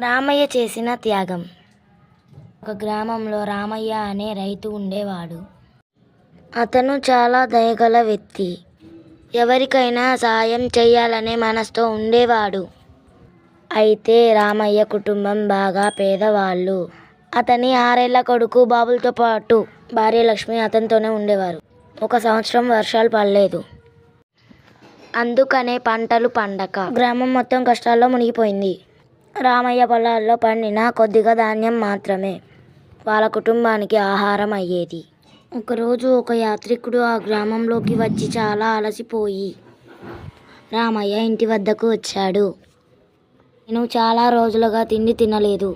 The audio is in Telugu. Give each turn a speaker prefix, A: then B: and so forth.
A: రామయ్య చేసిన త్యాగం. ఒక గ్రామంలో రామయ్య అనే రైతు ఉండేవాడు. అతను చాలా దయగల వ్యక్తి. ఎవరికైనా సాయం చేయాలనే మనసుతో ఉండేవాడు. అయితే రామయ్య కుటుంబం బాగా పేదవాళ్ళు. అతని 6 ఏళ్ల కొడుకు బాబులతో పాటు భార్య లక్ష్మి అతనితోనే ఉండేవారు. ఒక సంవత్సరం వర్షాలు పడలేదు. అందుకనే పంటలు పండక గ్రామం మొత్తం కష్టాల్లో మునిగిపోయింది. రామయ్య పొలాల్లో పండిన కొద్దిగా ధాన్యం మాత్రమే వాళ్ళ కుటుంబానికి ఆహారం అయ్యేది. ఒకరోజు ఒక యాత్రికుడు ఆ గ్రామంలోకి వచ్చి చాలా అలసిపోయి రామయ్య ఇంటి వద్దకు వచ్చాడు. నేను చాలా రోజులుగా తిండి తినలేదు.